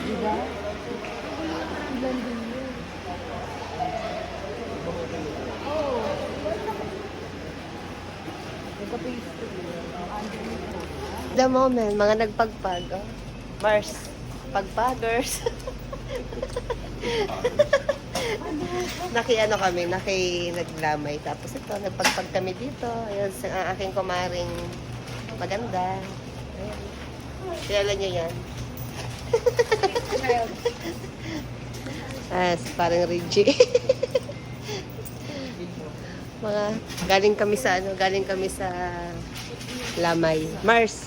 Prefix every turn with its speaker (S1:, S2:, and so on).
S1: Diba? Ilan din yun? Oh. Nagka-pastry.
S2: The moment, mga nagpagpag. Oh. Mars, pagpagers. Naki-ano kami, naglamay. Tapos ito, nagpagpag kami dito. Ayun, ang aking kumaring maganda. Ayan. Kilala niyo yan? Parang Reggie. Mga, galing kami sa Lamay. Mars.